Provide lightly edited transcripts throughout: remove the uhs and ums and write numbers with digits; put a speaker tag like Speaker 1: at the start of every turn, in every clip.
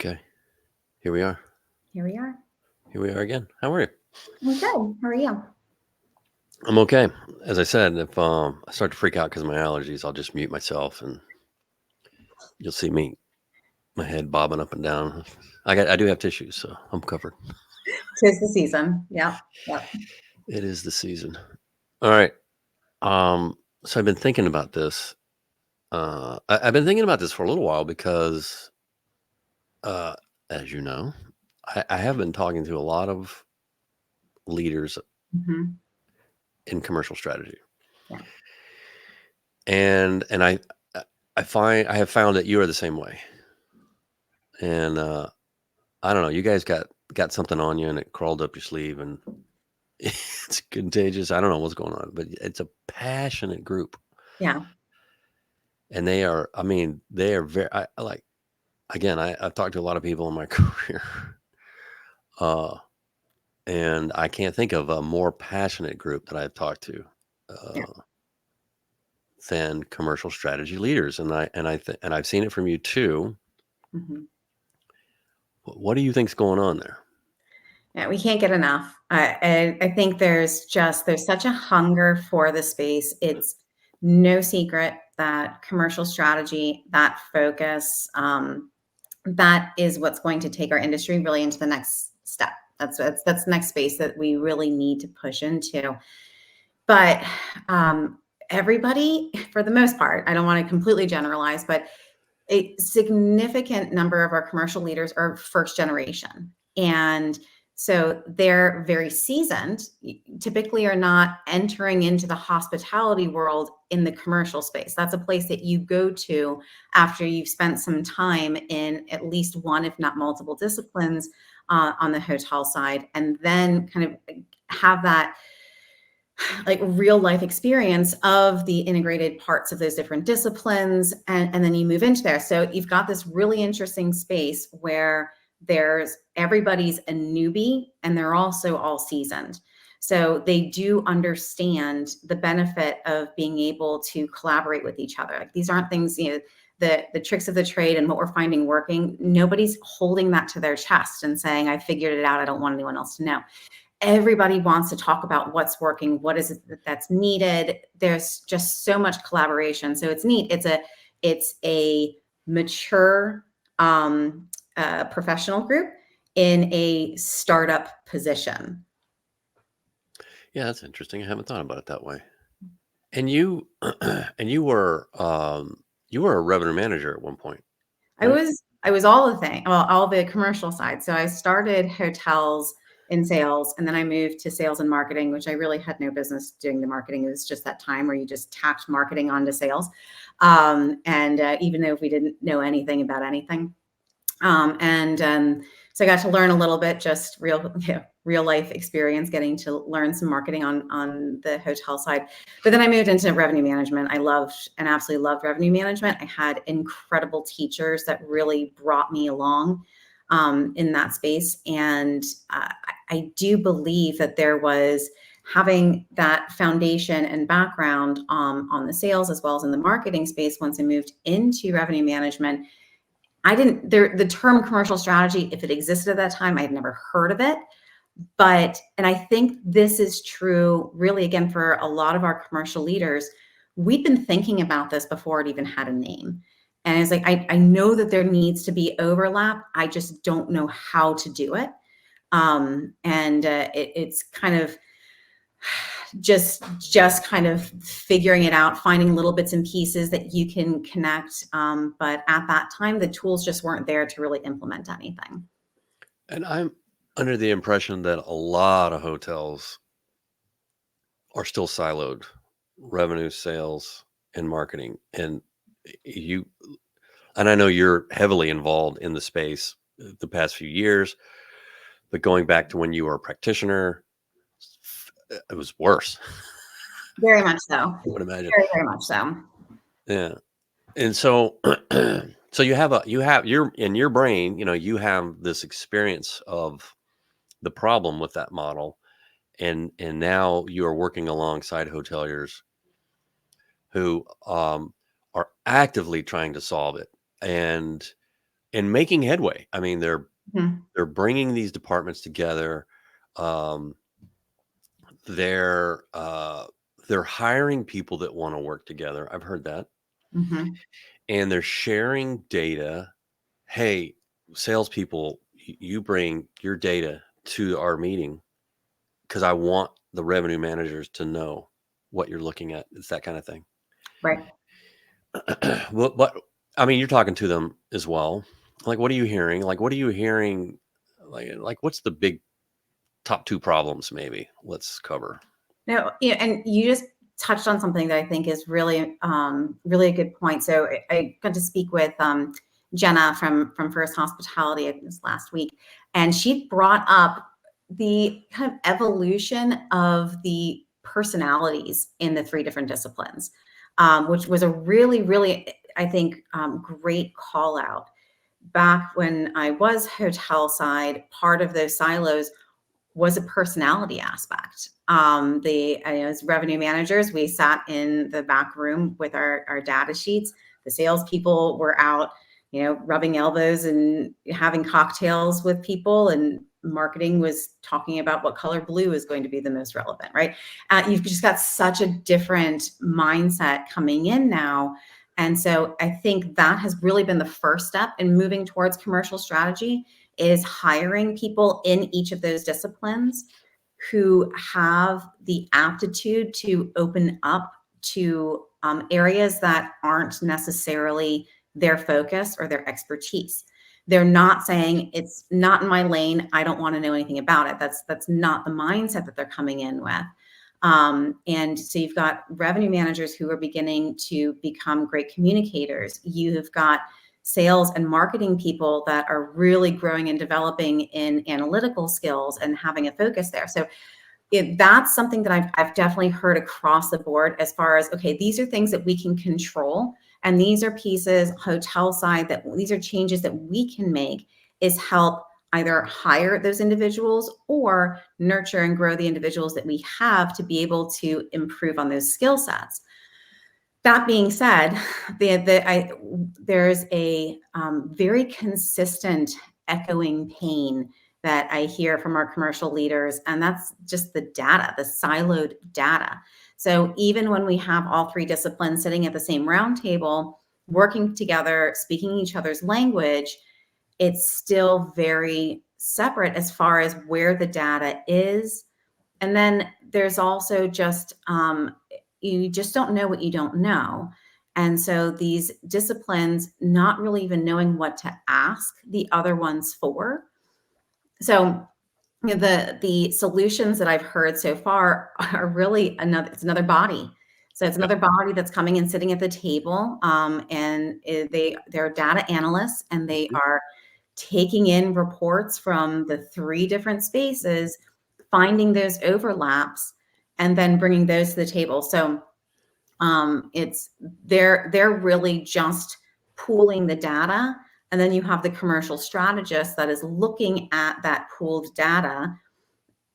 Speaker 1: Okay, here we are.
Speaker 2: Here we are.
Speaker 1: Here we are again. How are you?
Speaker 2: I'm good. How are you?
Speaker 1: I'm okay. As I said, if I start to freak out because of my allergies, I'll just mute myself, and you'll see my head bobbing up and down. I do have tissues, so I'm covered.
Speaker 2: 'Tis the season. Yep. Yep.
Speaker 1: It is the season. All right. So I've been thinking about this. I've been thinking about this for a little while because, uh, as you know, I have been talking to a lot of leaders
Speaker 2: hmm
Speaker 1: in commercial strategy,
Speaker 2: Yeah.
Speaker 1: and I have found that you are the same way. And I don't know, you guys got something on you, and it crawled up your sleeve, and it's contagious. I don't know what's going on, but it's a passionate group,
Speaker 2: Yeah.
Speaker 1: and they are. I mean, they are very. I like. Again, I've talked to a lot of people in my career, uh, and I can't think of a more passionate group that I've talked to
Speaker 2: Yeah.
Speaker 1: than commercial strategy leaders, and I've seen it from you too.
Speaker 2: hmm
Speaker 1: What do you think's going on there?
Speaker 2: Yeah. We can't get enough. I think there's such a hunger for the space. It's no secret that commercial strategy, that focus, that is what's going to take our industry really into the next step. That's the next space that we really need to push into. But everybody, for the most part, I don't want to completely generalize, but a significant number of our commercial leaders are first generation. And so they're very seasoned, typically are not entering into the hospitality world in the commercial space. That's a place that you go to after you've spent some time in at least one, if not multiple disciplines on the hotel side, and then kind of have that like real life experience of the integrated parts of those different disciplines, and then you move into there. So you've got this really interesting space where everybody's a newbie and they're also all seasoned. So they do understand the benefit of being able to collaborate with each other. Like these aren't things, the tricks of the trade and what we're finding working. Nobody's holding that to their chest and saying, I figured it out, I don't want anyone else to know. Everybody wants to talk about what's working, what is it that's needed. There's just so much collaboration. So it's neat. It's a mature professional group in a startup position.
Speaker 1: Yeah, that's interesting. I haven't thought about it that way. And you, and you were a revenue manager at one point,
Speaker 2: I
Speaker 1: right?
Speaker 2: was all the thing, well, all the commercial side. So I started hotels in sales, and then I moved to sales and marketing, which I really had no business doing the marketing. It was just that time where you just tacked marketing onto sales. And even though if we didn't know anything about anything. So I got to learn a little bit, just real life experience, getting to learn some marketing on the hotel side. But then I moved into revenue management. I loved and absolutely loved revenue management. I had incredible teachers that really brought me along in that space. And I do believe that there was having that foundation and background on the sales as well as in the marketing space. Once I moved into revenue management, the term commercial strategy, if it existed at that time, I'd never heard of it. And I think this is true really, again, for a lot of our commercial leaders. We'd been thinking about this before it even had a name. And it's like, I know that there needs to be overlap. I just don't know how to do it. It's kind of just kind of figuring it out, finding little bits and pieces that you can connect. But at that time, the tools just weren't there to really implement anything.
Speaker 1: And I'm under the impression that a lot of hotels are still siloed, revenue, sales, and marketing. And you, and I know you're heavily involved in the space the past few years, but going back to when you were a practitioner, it was worse.
Speaker 2: Very much so.
Speaker 1: I would imagine.
Speaker 2: Very, very much so.
Speaker 1: Yeah. And so, so you're in your brain, you have this experience of the problem with that model. And now you are working alongside hoteliers who are actively trying to solve it. And and making headway. I mean,
Speaker 2: Mhm.
Speaker 1: they're bringing these departments together. Um, they're hiring people that want to work together. I've heard that,
Speaker 2: Mhm.
Speaker 1: and they're sharing data. Hey, salespeople, you bring your data to our meeting because I want the revenue managers to know what you're looking at. It's that kind of thing.
Speaker 2: Right.
Speaker 1: But I mean, you're talking to them as well. Like, what are you hearing? Like, what are you hearing? Like, what's the big top two problems? Maybe let's cover.
Speaker 2: No, yeah, and you just touched on something that I think is really, really a good point. So I got to speak with Jenna from First Hospitality, I think it was last week, and she brought up the kind of evolution of the personalities in the three different disciplines, which was a really, really, I think, great call out. Back when I was hotel side, part of those silos was a personality aspect. As revenue managers, we sat in the back room with our data sheets. The salespeople were out, rubbing elbows and having cocktails with people, and marketing was talking about what color blue is going to be the most relevant, right? You've just got such a different mindset coming in now. And so I think that has really been the first step in moving towards commercial strategy, is hiring people in each of those disciplines who have the aptitude to open up to areas that aren't necessarily their focus or their expertise. They're not saying it's not in my lane, I don't want to know anything about it. That's not the mindset that they're coming in with. And so you've got revenue managers who are beginning to become great communicators. You've got sales and marketing people that are really growing and developing in analytical skills and having a focus there. So that's something that I've definitely heard across the board, as far as, okay, these are things that we can control. And these are pieces, hotel side, that these are changes that we can make, is help either hire those individuals or nurture and grow the individuals that we have to be able to improve on those skill sets. That being said, there's a very consistent echoing pain that I hear from our commercial leaders, and that's just the data, the siloed data. So even when we have all three disciplines sitting at the same round table, working together, speaking each other's language, it's still very separate as far as where the data is. And then there's also just, you just don't know what you don't know. And so these disciplines not really even knowing what to ask the other ones for. So the solutions that I've heard so far are really it's another body. So it's
Speaker 1: Yep.
Speaker 2: another body that's coming and sitting at the table, and they're data analysts, and they are taking in reports from the three different spaces, finding those overlaps, and then bringing those to the table. So it's they're really just pooling the data, and then you have the commercial strategist that is looking at that pooled data,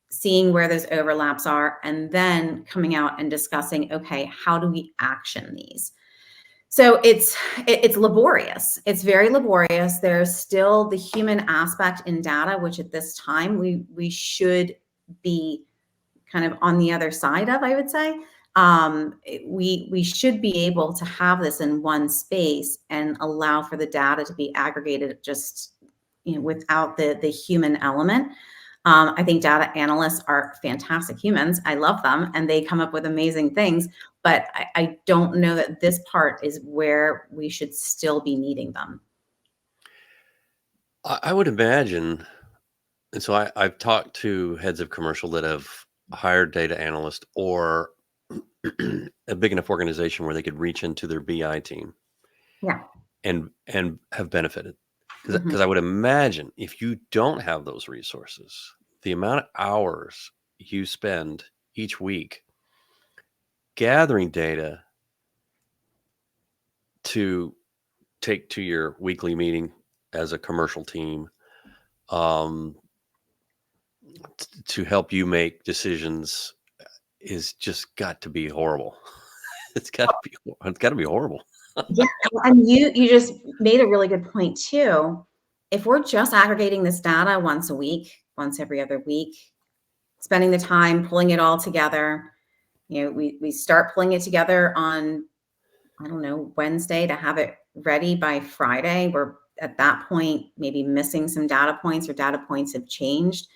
Speaker 2: seeing where those overlaps are, and then coming out and discussing, okay, how do we action these? So it's laborious. It's very laborious. There's still the human aspect in data, which at this time we should be kind of on the other side of, I would say. We should be able to have this in one space and allow for the data to be aggregated just, without the human element. I think data analysts are fantastic humans. I love them, and they come up with amazing things. But I don't know that this part is where we should still be needing them.
Speaker 1: I would imagine, and so I've talked to heads of commercial that have hired data analysts or a big enough organization where they could reach into their BI team
Speaker 2: Yeah.
Speaker 1: and have benefited.
Speaker 2: Mhm.
Speaker 1: Because I would imagine if you don't have those resources, the amount of hours you spend each week gathering data to take to your weekly meeting as a commercial team, um, to help you make decisions, is just got to be horrible. It's got to be horrible.
Speaker 2: Yeah, and you just made a really good point too. if we're just aggregating this data once a week, once every other week, spending the time pulling it all together, we start pulling it together on, I don't know, Wednesday to have it ready by Friday. We're at that point maybe missing some data points, or data points have changed.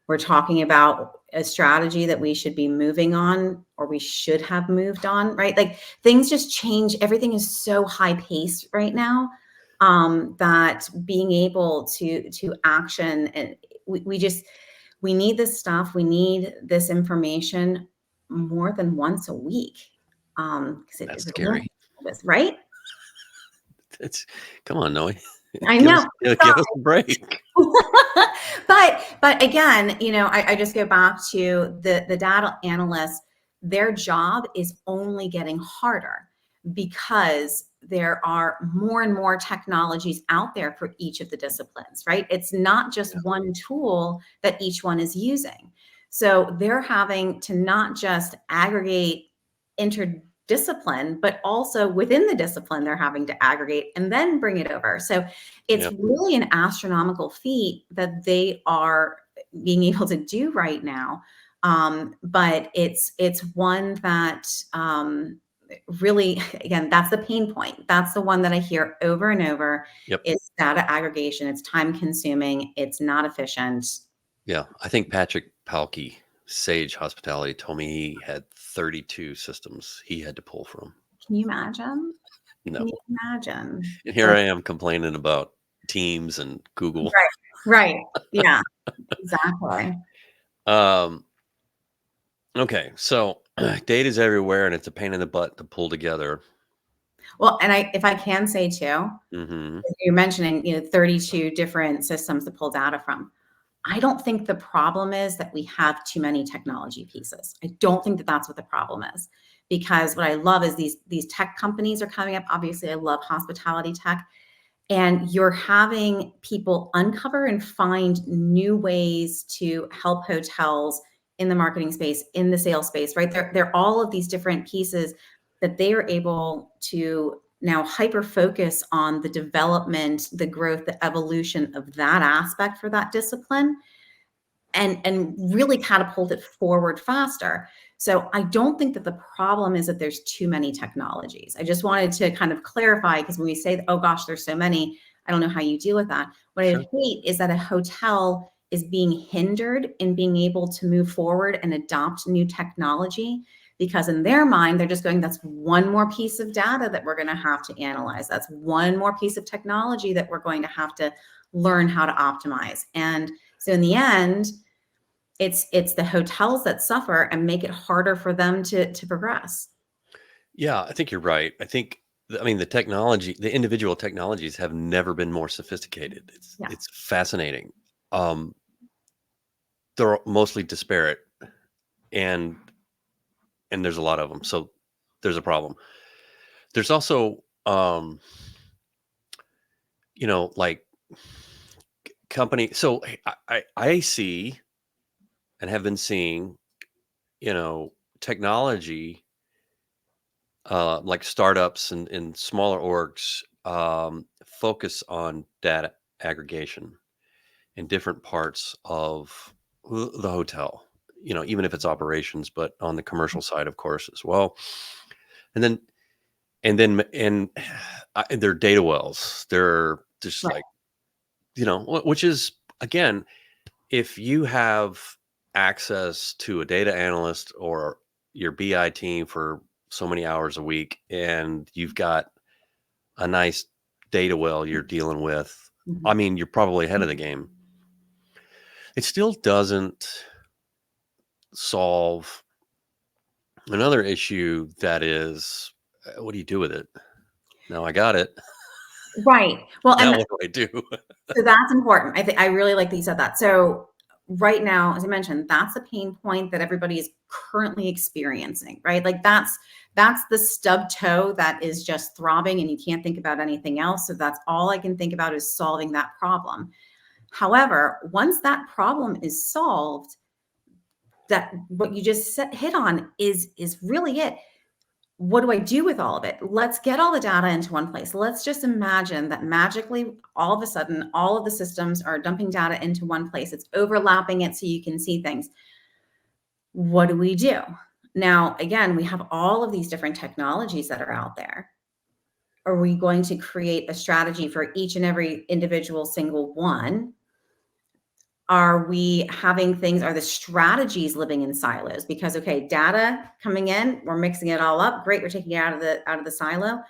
Speaker 2: We're talking about a strategy that we should be moving on, or we should have moved on, right? Like, things just change. Everything is so high paced right now, that being able to action, and we need this stuff. We need this information more than once a week. Because
Speaker 1: That's
Speaker 2: it's
Speaker 1: scary.
Speaker 2: right?
Speaker 1: It's come on, Noe.
Speaker 2: I know.
Speaker 1: Give us a break.
Speaker 2: But again, I just go back to the data analysts. Their job is only getting harder, because there are more and more technologies out there for each of the disciplines, right? It's not just one tool that each one is using. So they're having to not just aggregate interdiscipline, but also within the discipline, they're having to aggregate and then bring it over. So it's really an astronomical feat that they are being able to do right now. But it's one that really, again, that's the pain point. That's the one that I hear over and over. It's data aggregation. It's time consuming. It's not efficient.
Speaker 1: Yeah. I think Patrick Palkey, Sage Hospitality, told me he had 32 systems he had to pull from.
Speaker 2: Can you imagine?
Speaker 1: No.
Speaker 2: Can you imagine?
Speaker 1: And here I am complaining about Teams and Google.
Speaker 2: Right. Yeah, exactly.
Speaker 1: Okay. So data is everywhere, and it's a pain in the butt to pull together.
Speaker 2: Well, and if I can say too, you're mentioning, 32 different systems to pull data from. I don't think the problem is that we have too many technology pieces. I don't think that that's what the problem is, because what I love is these tech companies are coming up. Obviously, I love hospitality tech, and you're having people uncover and find new ways to help hotels in the marketing space, in the sales space, right? They're all of these different pieces that they are able to now hyper focus on the development, the growth, the evolution of that aspect for that discipline, and really catapult it forward faster. So I don't think that the problem is that there's too many technologies. I just wanted to kind of clarify, because when we say, oh gosh, there's so many, I don't know how you deal with that. What I hate is that a hotel is being hindered in being able to move forward and adopt new technology, because in their mind, they're just going, that's one more piece of data that we're going to have to analyze. That's one more piece of technology that we're going to have to learn how to optimize. And so in the end, it's the hotels that suffer and make it harder for them to progress.
Speaker 1: Yeah, I think you're right. The technology, the individual technologies have never been more sophisticated. It's fascinating. They're mostly disparate, and there's a lot of them. So there's a problem. There's also, like company. So I see and have been seeing, technology, like startups and smaller orgs, focus on data aggregation in different parts of the hotel, even if it's operations, but on the commercial side, of course, as well. And they're data wells. They're just like, which is, again, if you have access to a data analyst or your BI team for so many hours a week, and you've got a nice data well you're dealing with, you're probably ahead of the game. It still doesn't solve another issue, that is, what do you do with it? Now I got it.
Speaker 2: Right. Well,
Speaker 1: now
Speaker 2: and
Speaker 1: what do I do?
Speaker 2: so that's important. I really like that you said that. So right now, as I mentioned, that's a pain point that everybody is currently experiencing, right? Like that's the stub toe that is just throbbing, and you can't think about anything else. So that's all I can think about is solving that problem. However, once that problem is solved, that what you just hit on is really it. what do I do with all of it? Let's get all the data into one place. Let's just imagine that magically, all of a sudden, all of the systems are dumping data into one place. It's overlapping it so you can see things. What do we do? Now, again, we have all of these different technologies that are out there. Are we going to create a strategy for each and every individual single one? Are we having things, are the strategies living in silos? Because, okay, data coming in, we're mixing it all up. Great, we're taking it out of the silo.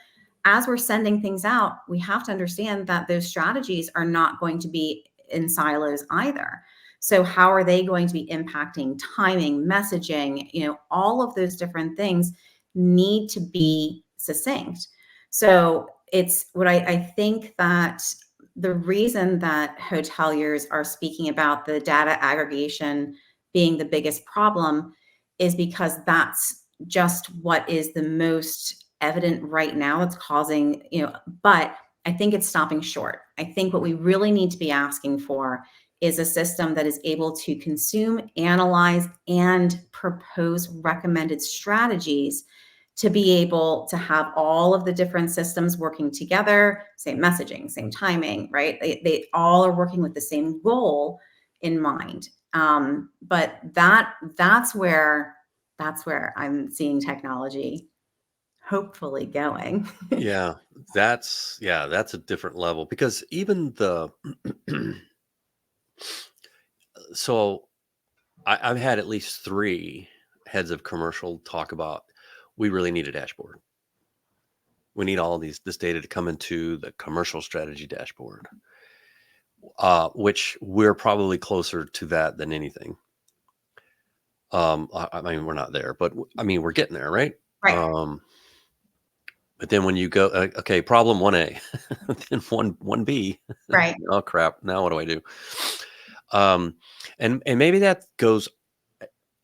Speaker 2: As we're sending things out, we have to understand that those strategies are not going to be in silos either. So how are they going to be impacting timing, messaging, all of those different things need to be succinct. So it's what I think that the reason that hoteliers are speaking about the data aggregation being the biggest problem is because that's just what is the most evident right now. It's causing, but I think it's stopping short. I think what we really need to be asking for is a system that is able to consume, analyze, and propose recommended strategies to be able to have all of the different systems working together, same messaging, same timing, right? They all are working with the same goal in mind. But that's where I'm seeing technology hopefully going.
Speaker 1: Yeah, that's a different level because even the so I've had at least 3 heads of commercial talk about we really need a dashboard. We need all of this data to come into the commercial strategy dashboard, which we're probably closer to that than anything. I mean, we're not there, but I mean, we're getting there, right?
Speaker 2: Right.
Speaker 1: But then when you go, okay, problem 1A, then 1B,
Speaker 2: Right.
Speaker 1: oh crap, now what do I do? And maybe that goes,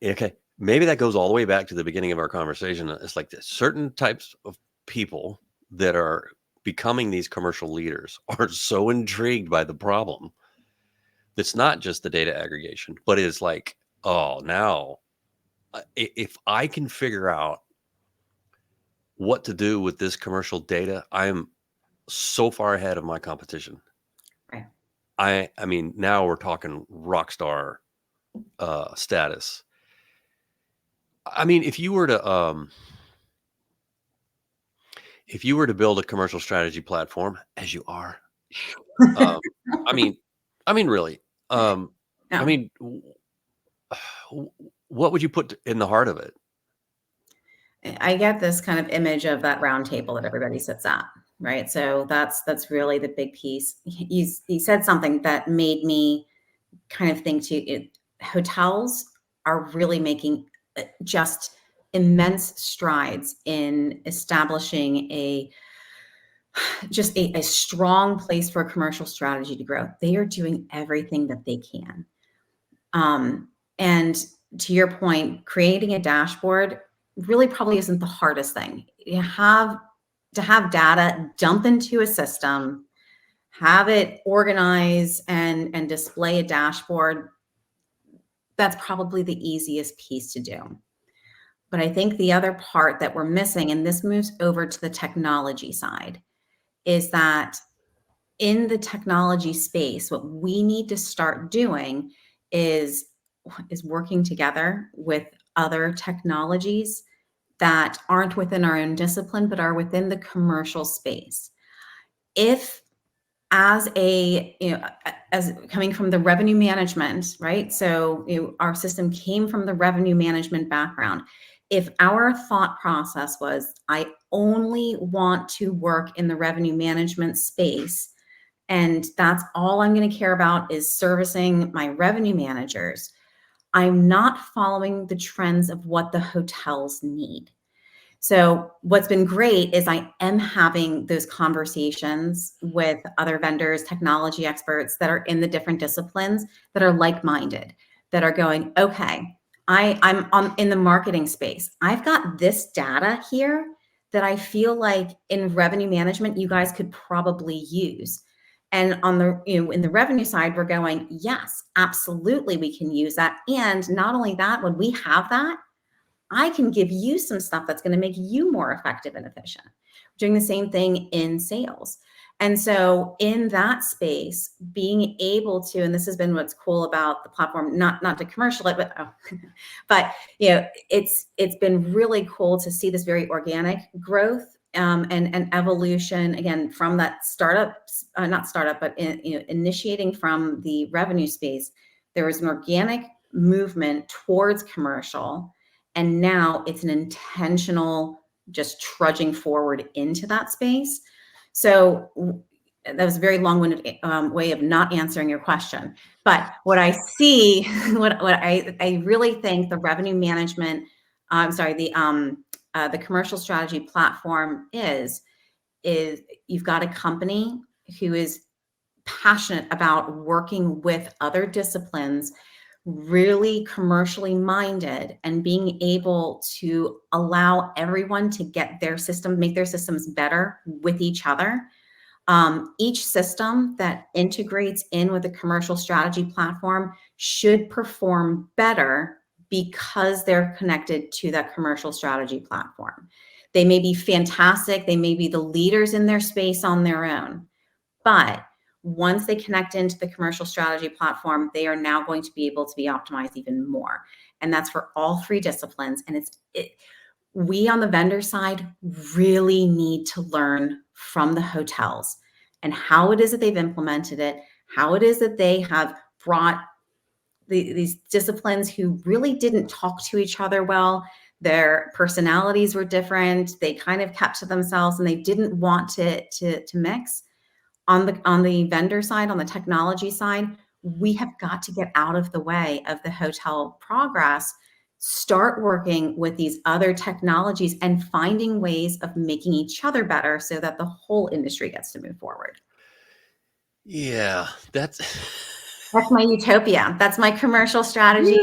Speaker 1: okay, maybe that goes all the way back to the beginning of our conversation. It's like certain types of people that are becoming these commercial leaders are so intrigued by the problem that's not just the data aggregation, but it's like, oh, now if I can figure out what to do with this commercial data, I'm so far ahead of my competition.
Speaker 2: Right.
Speaker 1: I mean, now we're talking rock star status. I mean, if you were to build a commercial strategy platform, as you are, um, I mean, really, I
Speaker 2: No.
Speaker 1: mean, what would you put in the heart of it?
Speaker 2: I get this kind of image of that round table that everybody sits at, right? So that's really the big piece. He said something that made me kind of think too. Hotels are really making just immense strides in establishing a strong place for a commercial strategy to grow. They are doing everything that they can. And to your point, creating a dashboard really probably isn't the hardest thing. You have to have data dump into a system, have it organize and display a dashboard. That's probably the easiest piece to do. But I think the other part that we're missing, and this moves over to the technology side, is that in the technology space, what we need to start doing is working together with other technologies that aren't within our own discipline, but are within the commercial space. If as as coming from the revenue management, right? So our system came from the revenue management background. If our thought process was, I only want to work in the revenue management space, and that's all I'm going to care about is servicing my revenue managers, I'm not following the trends of what the hotels need. So what's been great is I am having those conversations with other vendors, technology experts that are in the different disciplines that are like-minded, that are going, okay, I'm in the marketing space. I've got this data here that I feel like in revenue management, you guys could probably use. And on the, in the revenue side, we're going, yes, absolutely, we can use that. And not only that, when we have that, I can give you some stuff that's going to make you more effective and efficient. Doing the same thing in sales. And so in that space, being able to, and this has been what's cool about the platform, not to commercial it, but but it's been really cool to see this very organic growth and evolution again from that startup, not startup, but initiating from the revenue space. There was an organic movement towards commercial, and now it's an intentional just trudging forward into that space. So that was a very long-winded way of not answering your question. But what I see, what I really think the revenue management, I'm sorry, the commercial strategy platform is you've got a company who is passionate about working with other disciplines, really commercially minded, and being able to allow everyone to get their system, make their systems better with each other. Each system that integrates in with a commercial strategy platform should perform better because they're connected to that commercial strategy platform. They may be fantastic. They may be the leaders in their space on their own. But once they connect into the commercial strategy platform, they are now going to be able to be optimized even more. And that's for all three disciplines. And we on the vendor side really need to learn from the hotels and how it is that they've implemented it, how it is that they have brought these disciplines who really didn't talk to each other well. Their personalities were different. They kind of kept to themselves and they didn't want to mix. On the vendor side, on the technology side, we have got to get out of the way of the hotel progress, start working with these other technologies and finding ways of making each other better so that the whole industry gets to move forward.
Speaker 1: Yeah, that's
Speaker 2: my utopia. That's my commercial strategy.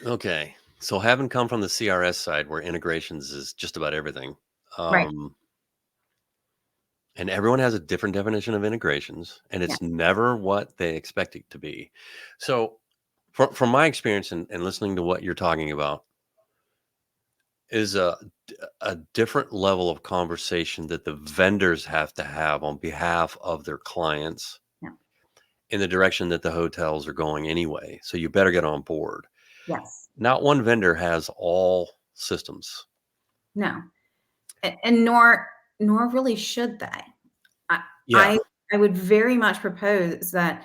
Speaker 1: okay. So having come from the CRS side where integrations is just about everything,
Speaker 2: Right.
Speaker 1: and everyone has a different definition of integrations, and
Speaker 2: Yeah.
Speaker 1: it's never what they expect it to be. So from my experience and listening to what you're talking about is a different level of conversation that the vendors have to have on behalf of their clients
Speaker 2: Yeah.
Speaker 1: in the direction that the hotels are going anyway. So you better get on board.
Speaker 2: Yes.
Speaker 1: Not one vendor has all systems.
Speaker 2: No. And nor really should they.
Speaker 1: Yeah.
Speaker 2: I would very much propose that.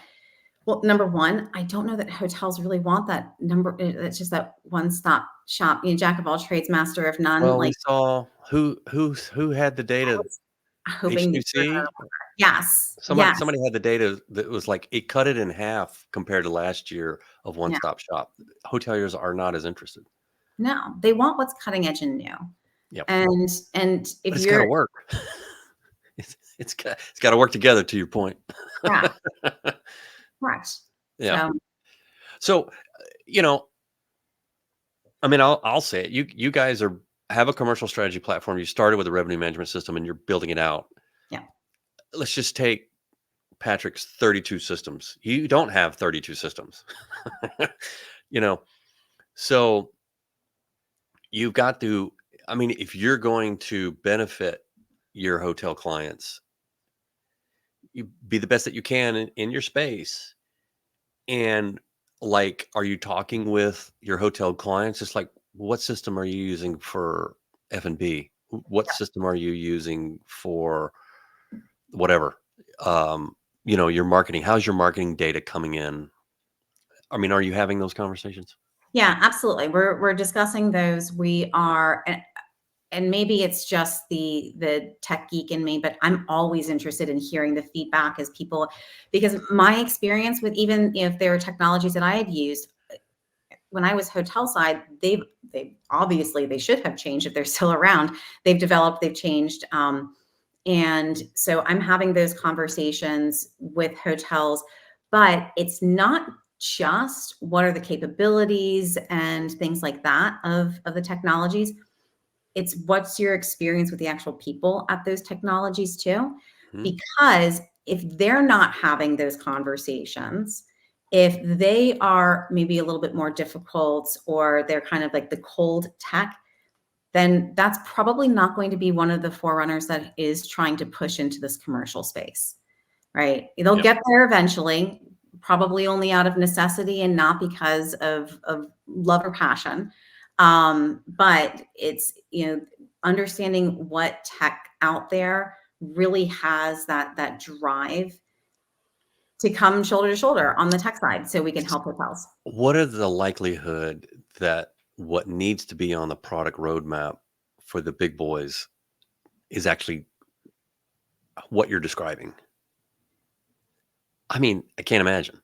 Speaker 2: Well, number one, I don't know that hotels really want that number. It's just that one-stop shop, jack of all trades, master of none.
Speaker 1: Well, we
Speaker 2: Like,
Speaker 1: saw who had the
Speaker 2: I
Speaker 1: data.
Speaker 2: was hoping you were
Speaker 1: H2C.
Speaker 2: yes,
Speaker 1: Somebody
Speaker 2: yes,
Speaker 1: somebody had the data that was like it cut it in half compared to last year of
Speaker 2: yeah.
Speaker 1: one-stop shop. Hoteliers are not as interested.
Speaker 2: No, they want what's cutting edge and new.
Speaker 1: Yep.
Speaker 2: And if
Speaker 1: But it's gotta
Speaker 2: you're
Speaker 1: work. It's gotta work together to your point.
Speaker 2: yeah, correct.
Speaker 1: Yeah.
Speaker 2: So
Speaker 1: So, you know, I mean, I'll say it. You guys have a commercial strategy platform. You started with a revenue management system and you're building it out.
Speaker 2: yeah,
Speaker 1: Let's just take Patrick's 32 systems. You don't have 32 systems. You know, so you've got to, I mean, if you're going to benefit your hotel clients, you be the best that you can in your space. And like, are you talking with your hotel clients? It's like, what system are you using for F&B? What system are you using for whatever? Your marketing. How's your marketing data coming in? I mean, are you having those conversations?
Speaker 2: yeah, absolutely. We're discussing those. We are, and maybe it's just the tech geek in me, but I'm always interested in hearing the feedback as people, because my experience with even if there are technologies that I had used when I was hotel side, they obviously they should have changed if they're still around. They've developed, they've changed. And so I'm having those conversations with hotels, but it's not just what are the capabilities and things like that of the technologies. It's what's your experience with the actual people at those technologies too.
Speaker 1: Hmm?
Speaker 2: Because if they're not having those conversations, If they are maybe a little bit more difficult, or they're kind of like the cold tech, then that's probably not going to be one of the forerunners that is trying to push into this commercial space, right? They'll
Speaker 1: Yep.
Speaker 2: get there eventually, probably only out of necessity and not because of love or passion. But it's, understanding what tech out there really has that drive to come shoulder to shoulder on the tech side so we can help hotels.
Speaker 1: What are the likelihood that what needs to be on the product roadmap for the big boys is actually what you're describing? I mean, I can't imagine,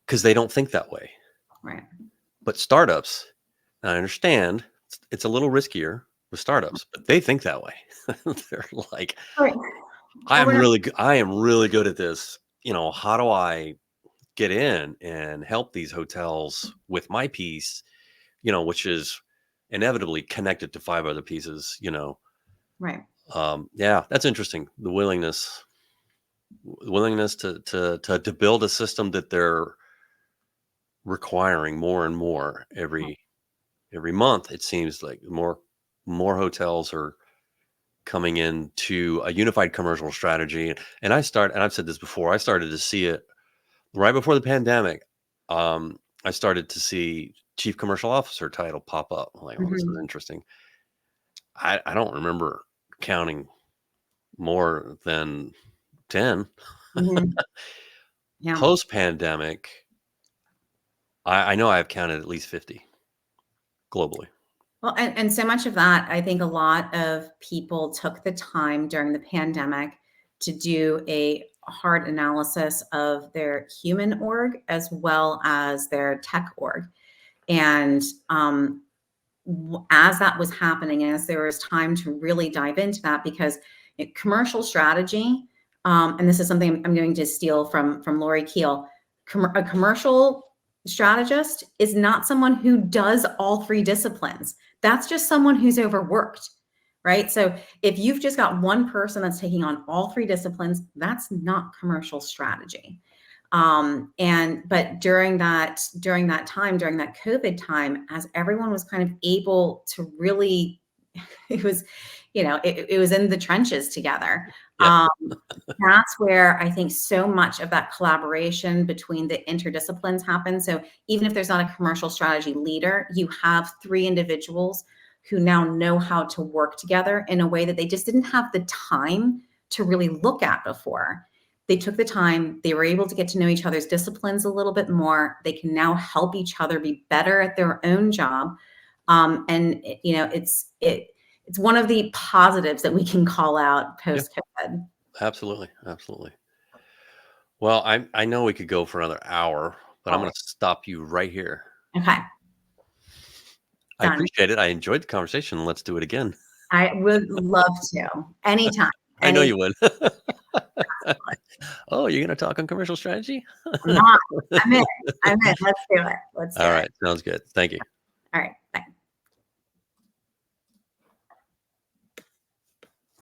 Speaker 1: because they don't think that way.
Speaker 2: Right.
Speaker 1: But startups, and I understand it's a little riskier with startups, but they think that way. They're like,
Speaker 2: Right.
Speaker 1: I
Speaker 2: And
Speaker 1: am
Speaker 2: we're not,
Speaker 1: really good at this. How do I get in and help these hotels with my piece, which is inevitably connected to 5 other pieces.
Speaker 2: right.
Speaker 1: Yeah, that's interesting. The willingness to build a system that they're requiring more and more every month. It seems like more hotels are coming into a unified commercial strategy. And I've said this before, I started to see it right before the pandemic. I started to see chief commercial officer title pop up. I'm like, oh, this is
Speaker 2: Mhm.
Speaker 1: interesting. I don't remember counting more than 10.
Speaker 2: Mhm. Yeah.
Speaker 1: Post pandemic, I know I've counted at least 50 globally.
Speaker 2: Well, and so much of that, I think a lot of people took the time during the pandemic to do a hard analysis of their human org as well as their tech org. And as that was happening, as there was time to really dive into that, because commercial strategy, and this is something I'm going to steal from Lori Keel, a commercial strategist is not someone who does all 3 disciplines. That's just someone who's overworked, right? So if you've just got one person that's taking on all 3 disciplines, that's not commercial strategy. But during that time, during that COVID time, as everyone was kind of able to really, it was, it was in the trenches together.
Speaker 1: Yeah.
Speaker 2: That's where I think so much of that collaboration between the interdisciplines happens. So even if there's not a commercial strategy leader, you have 3 individuals who now know how to work together in a way that they just didn't have the time to really look at before. They took the time, they were able to get to know each other's disciplines a little bit more. They can now help each other be better at their own job. It's one of the positives that we can call out
Speaker 1: Yeah.
Speaker 2: post-COVID.
Speaker 1: Absolutely. Absolutely. Well, I know we could go for another hour, but I'm
Speaker 2: Oh,
Speaker 1: going to stop you right here.
Speaker 2: okay,
Speaker 1: I
Speaker 2: done.
Speaker 1: appreciate it. I enjoyed the conversation. Let's do it again.
Speaker 2: I would love to. Anytime.
Speaker 1: I know
Speaker 2: Anytime.
Speaker 1: you would. Oh, you're going to talk on commercial strategy?
Speaker 2: I'm not. I'm in. I'm in. Let's do it. Let's do
Speaker 1: All
Speaker 2: it.
Speaker 1: right. Sounds good. Thank you.
Speaker 2: All right. Bye.